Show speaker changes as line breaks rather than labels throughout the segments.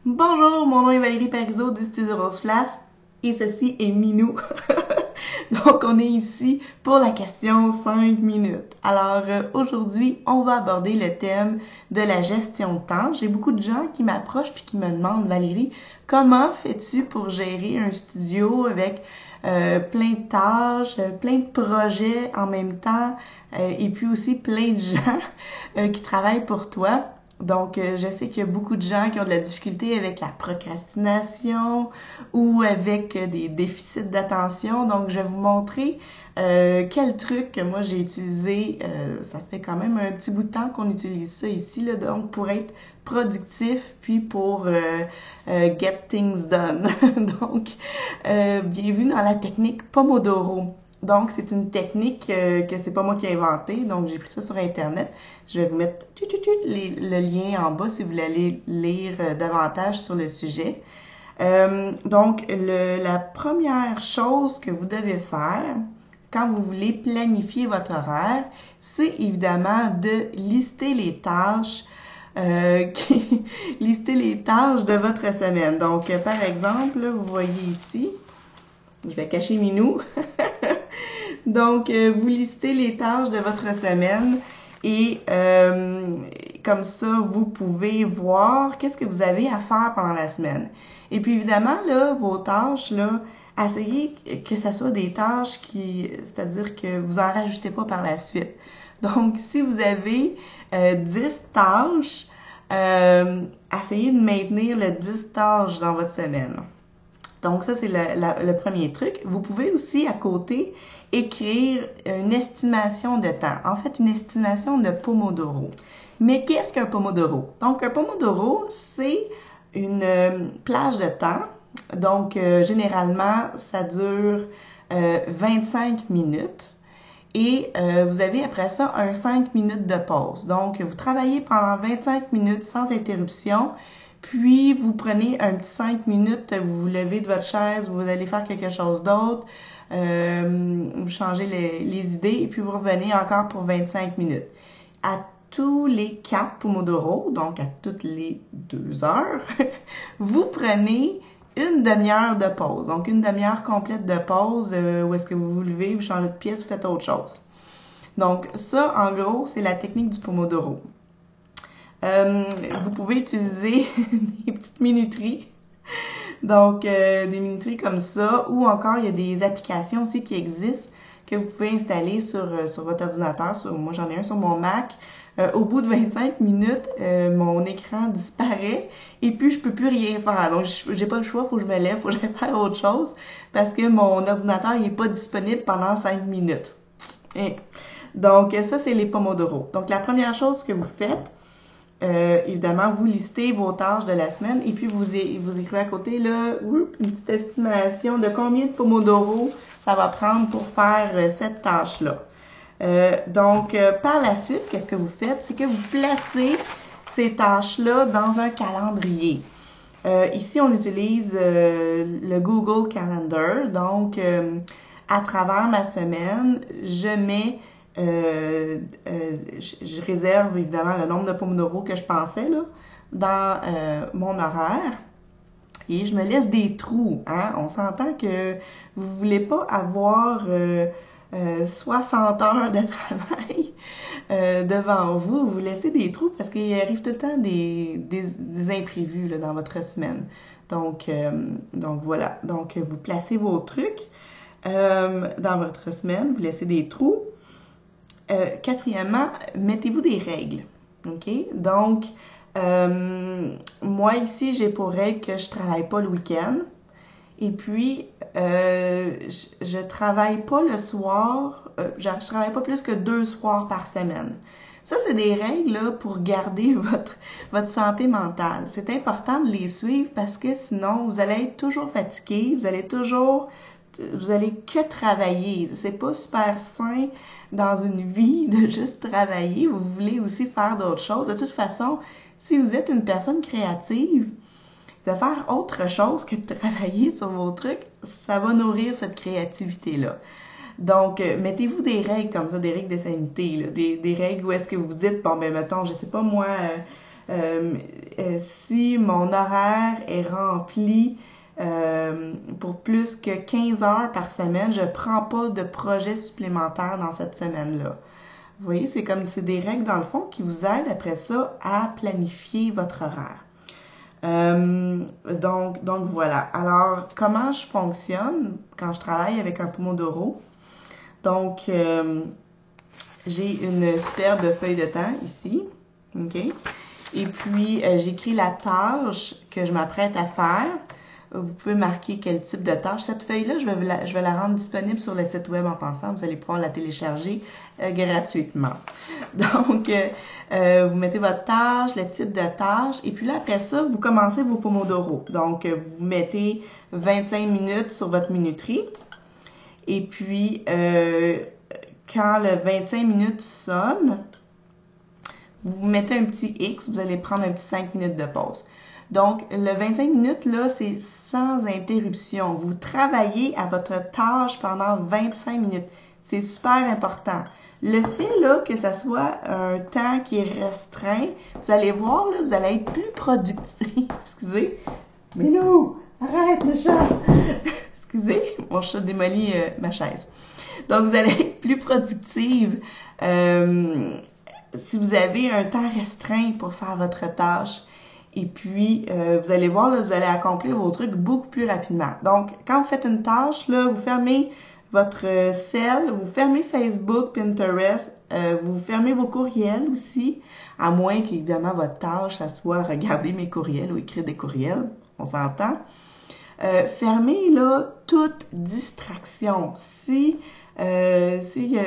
Bonjour, mon nom est Valérie Parizeau du Studio Rose Flash et ceci est Minou. Donc, on est ici pour la question 5 minutes. Alors, aujourd'hui, on va aborder le thème de la gestion de temps. J'ai beaucoup de gens qui m'approchent puis qui me demandent, Valérie, comment fais-tu pour gérer un studio avec plein de tâches, plein de projets en même temps et puis aussi plein de gens qui travaillent pour toi? Donc, je sais qu'il y a beaucoup de gens qui ont de la difficulté avec la procrastination ou avec des déficits d'attention. Donc, je vais vous montrer quel truc que moi j'ai utilisé. Ça fait quand même un petit bout de temps qu'on utilise ça ici, là, donc pour être productif puis pour get things done. Donc, bienvenue dans la technique Pomodoro. Donc, c'est une technique que c'est pas moi qui ai inventée. Donc, j'ai pris ça sur Internet. Je vais vous mettre le lien en bas si vous voulez lire davantage sur le sujet. Donc, la première chose que vous devez faire quand vous voulez planifier votre horaire, c'est évidemment de lister les tâches lister les tâches de votre semaine. Donc, par exemple, là, vous voyez ici, je vais cacher Minou. Donc, vous listez les tâches de votre semaine et comme ça, vous pouvez voir qu'est-ce que vous avez à faire pendant la semaine. Et puis, évidemment, là, vos tâches, là, essayez que ce soit des tâches c'est-à-dire que vous en rajoutez pas par la suite. Donc, si vous avez 10 tâches, essayez de maintenir le 10 tâches dans votre semaine. Donc ça, c'est le premier truc. Vous pouvez aussi, à côté, écrire une estimation de temps. En fait, une estimation de Pomodoro. Mais qu'est-ce qu'un Pomodoro? Donc, un Pomodoro, c'est une plage de temps. Donc, généralement, ça dure 25 minutes. Et vous avez après ça un 5 minutes de pause. Donc, vous travaillez pendant 25 minutes sans interruption. Puis, vous prenez un petit 5 minutes, vous vous levez de votre chaise, vous allez faire quelque chose d'autre, vous changez les idées, et puis vous revenez encore pour 25 minutes. À tous les 4 Pomodoro, donc à toutes les 2 heures, vous prenez une demi-heure de pause. Donc, une demi-heure complète de pause où est-ce que vous vous levez, vous changez de pièce, vous faites autre chose. Donc, ça, en gros, c'est la technique du Pomodoro. Vous pouvez utiliser des petites minuteries. Donc, des minuteries comme ça, ou encore, il y a des applications aussi qui existent que vous pouvez installer sur votre ordinateur. Moi, j'en ai un sur mon Mac. Au bout de 25 minutes, mon écran disparaît et puis je peux plus rien faire. Donc, j'ai pas le choix, faut que je me lève, faut que j'aille faire autre chose parce que mon ordinateur il est pas disponible pendant 5 minutes. Et donc, ça, c'est les Pomodoro. Donc, la première chose que vous faites, évidemment, vous listez vos tâches de la semaine et puis vous écrivez à côté là, une petite estimation de combien de Pomodoro ça va prendre pour faire cette tâche-là. Donc, par la suite, qu'est-ce que vous faites? C'est que vous placez ces tâches-là dans un calendrier. Ici, on utilise le Google Calendar. Donc, à travers ma semaine, je mets je réserve évidemment le nombre de Pomodoro que je pensais là, dans mon horaire et je me laisse des trous. Hein? On s'entend que vous ne voulez pas avoir 60 heures de travail devant vous. Vous laissez des trous parce qu'il arrive tout le temps des imprévus là, dans votre semaine. Donc voilà. Donc, vous placez vos trucs dans votre semaine, vous laissez des trous. Quatrièmement, mettez-vous des règles. OK? Donc, moi ici, j'ai pour règle que je travaille pas le week-end. Et puis, je travaille pas le soir. Je travaille pas plus que 2 soirs par semaine. Ça, c'est des règles là, pour garder votre santé mentale. C'est important de les suivre parce que sinon, vous allez être toujours fatigué, vous allez que travailler. C'est pas super sain dans une vie de juste travailler. Vous voulez aussi faire d'autres choses. De toute façon, si vous êtes une personne créative, de faire autre chose que de travailler sur vos trucs, ça va nourrir cette créativité-là. Donc, mettez-vous des règles comme ça, des règles de sanité, là, des règles où est-ce que vous vous dites, bon, ben, mettons, je sais pas moi, Si mon horaire est rempli pour plus que 15 heures par semaine, je prends pas de projet supplémentaire dans cette semaine-là. Vous voyez, c'est des règles dans le fond qui vous aident après ça à planifier votre horaire. Donc voilà. Alors, comment je fonctionne quand je travaille avec un Pomodoro? Donc, j'ai une superbe feuille de temps ici, ok? Et puis, j'écris la tâche que je m'apprête à faire. Vous pouvez marquer quel type de tâche. Cette feuille-là, je vais la rendre disponible sur le site web en passant. Vous allez pouvoir la télécharger gratuitement. Donc, vous mettez votre tâche, le type de tâche, et puis là, après ça, vous commencez vos Pomodoro. Donc, vous mettez 25 minutes sur votre minuterie. Et puis, quand le 25 minutes sonne, vous mettez un petit X, vous allez prendre un petit 5 minutes de pause. Donc, le 25 minutes, là, c'est sans interruption. Vous travaillez à votre tâche pendant 25 minutes. C'est super important. Le fait, là, que ça soit un temps qui est restreint, vous allez voir, là, vous allez être plus productif. Excusez. Mais non! Arrête, le chat! Excusez, mon chat démolit ma chaise. Donc, vous allez être plus productive si vous avez un temps restreint pour faire votre tâche. Et puis, vous allez voir, là, vous allez accomplir vos trucs beaucoup plus rapidement. Donc, quand vous faites une tâche, là, vous fermez votre cell, vous fermez Facebook, Pinterest, vous fermez vos courriels aussi, à moins qu'évidemment votre tâche, ça soit regarder mes courriels ou écrire des courriels, on s'entend. Fermez, là, toute distraction. S'il y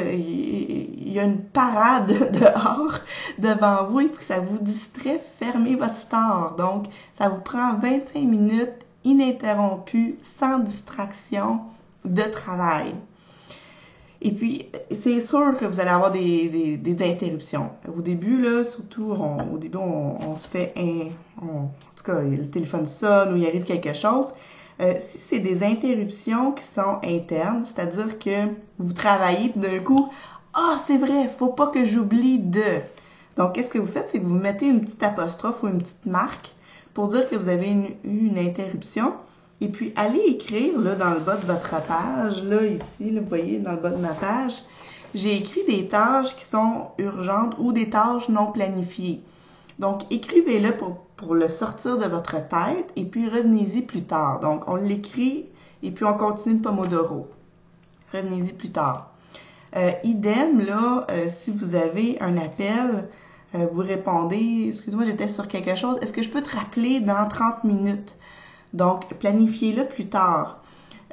a une parade dehors devant vous et que ça vous distrait, fermez votre store. Donc, ça vous prend 25 minutes ininterrompues, sans distraction de travail. Et puis, c'est sûr que vous allez avoir des interruptions. Au début, là, surtout, on se fait en tout cas, le téléphone sonne ou il arrive quelque chose. Si c'est des interruptions qui sont internes, c'est-à-dire que vous travaillez puis d'un coup, c'est vrai, faut pas que j'oublie de. Donc, qu'est-ce que vous faites? C'est que vous mettez une petite apostrophe ou une petite marque pour dire que vous avez eu une interruption. Et puis, allez écrire là, dans le bas de votre page, là, ici, là, vous voyez, dans le bas de ma page, j'ai écrit des tâches qui sont urgentes ou des tâches non planifiées. Donc, écrivez-le pour le sortir de votre tête et puis revenez-y plus tard. Donc, on l'écrit et puis on continue le Pomodoro. Revenez-y plus tard. Idem, là, si vous avez un appel, vous répondez, excuse-moi, j'étais sur quelque chose, est-ce que je peux te rappeler dans 30 minutes? Donc, planifiez-le plus tard.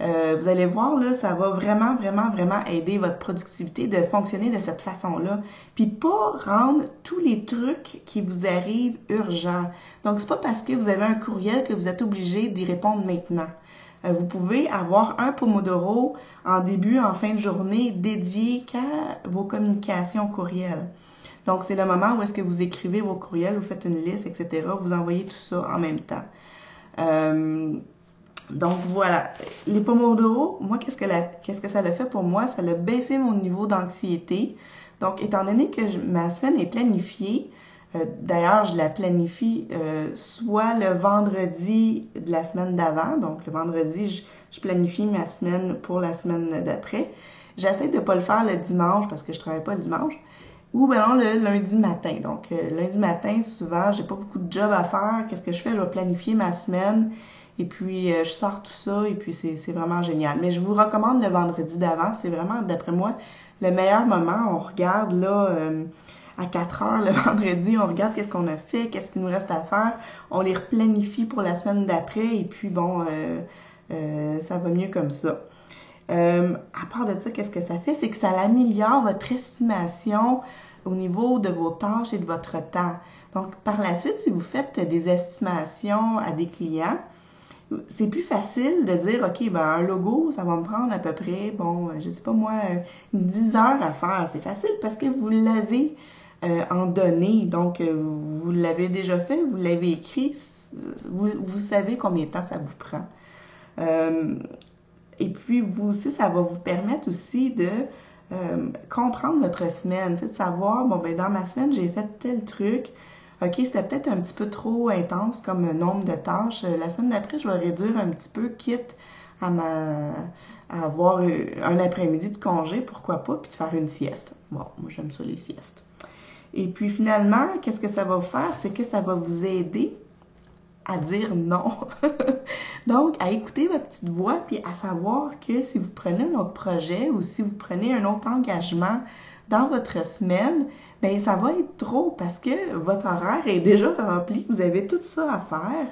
Vous allez voir, là, ça va vraiment, vraiment, vraiment aider votre productivité de fonctionner de cette façon-là. Puis pas rendre tous les trucs qui vous arrivent urgents. Donc, c'est pas parce que vous avez un courriel que vous êtes obligé d'y répondre maintenant. Vous pouvez avoir un Pomodoro en début, en fin de journée, dédié qu'à vos communications courriel. Donc, c'est le moment où est-ce que vous écrivez vos courriels, vous faites une liste, etc. Vous envoyez tout ça en même temps. Donc voilà, les Pomodoro, moi, qu'est-ce que ça a fait pour moi? Ça a baissé mon niveau d'anxiété. Donc, étant donné que ma semaine est planifiée, d'ailleurs, je la planifie soit le vendredi de la semaine d'avant. Donc, le vendredi, je planifie ma semaine pour la semaine d'après. J'essaie de ne pas le faire le dimanche parce que je ne travaille pas le dimanche. Ou ben non, le lundi matin. Donc, lundi matin, souvent, j'ai pas beaucoup de job à faire. Qu'est-ce que je fais? Je vais planifier ma semaine. Et puis, je sors tout ça et puis c'est vraiment génial. Mais je vous recommande le vendredi d'avant. C'est vraiment, d'après moi, le meilleur moment. On regarde là à 4 heures le vendredi, on regarde qu'est-ce qu'on a fait, qu'est-ce qu'il nous reste à faire. On les replanifie pour la semaine d'après et puis bon, ça va mieux comme ça. À part de ça, qu'est-ce que ça fait? C'est que ça améliore votre estimation au niveau de vos tâches et de votre temps. Donc, par la suite, si vous faites des estimations à des clients, c'est plus facile de dire, OK, ben un logo, ça va me prendre à peu près, bon, je sais pas moi, 10 heures à faire. C'est facile parce que vous l'avez en données. Donc, vous l'avez déjà fait, vous l'avez écrit, vous savez combien de temps ça vous prend. Et puis, vous aussi, ça va vous permettre aussi de comprendre votre semaine, de savoir, bon, ben dans ma semaine, j'ai fait tel truc. OK, c'était peut-être un petit peu trop intense comme nombre de tâches. La semaine d'après, je vais réduire un petit peu, quitte à, à avoir un après-midi de congé, pourquoi pas, puis de faire une sieste. Bon, moi j'aime ça les siestes. Et puis finalement, qu'est-ce que ça va vous faire? C'est que ça va vous aider à dire non. Donc, à écouter votre petite voix, puis à savoir que si vous prenez un autre projet ou si vous prenez un autre engagement dans votre semaine, bien, ça va être trop parce que votre horaire est déjà rempli, vous avez tout ça à faire.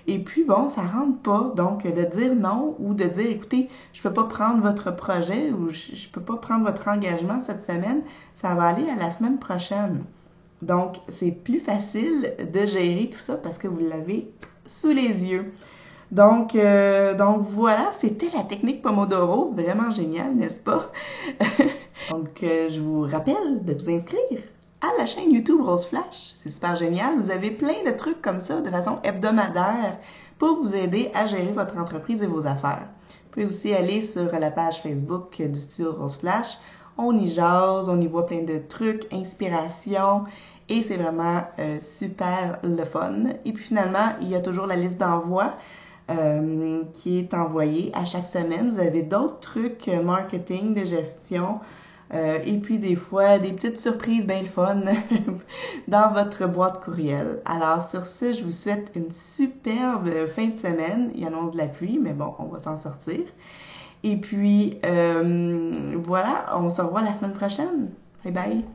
Et puis, bon, ça rentre pas. Donc, de dire non ou de dire, écoutez, je peux pas prendre votre projet ou je peux pas prendre votre engagement cette semaine, ça va aller à la semaine prochaine. Donc, c'est plus facile de gérer tout ça parce que vous l'avez sous les yeux. Donc voilà, c'était la technique Pomodoro, vraiment géniale, n'est-ce pas? Donc, je vous rappelle de vous inscrire à la chaîne YouTube Rose Flash. C'est super génial. Vous avez plein de trucs comme ça de façon hebdomadaire pour vous aider à gérer votre entreprise et vos affaires. Vous pouvez aussi aller sur la page Facebook du Studio Rose Flash. On y jase, on y voit plein de trucs, inspiration, et c'est vraiment super le fun. Et puis finalement, il y a toujours la liste d'envoi qui est envoyée à chaque semaine. Vous avez d'autres trucs marketing, de gestion, et puis des fois, des petites surprises bien le fun dans votre boîte courriel. Alors sur ce, je vous souhaite une superbe fin de semaine. Il y en a de la pluie, mais bon, on va s'en sortir. Et puis, voilà, on se revoit la semaine prochaine. Bye bye!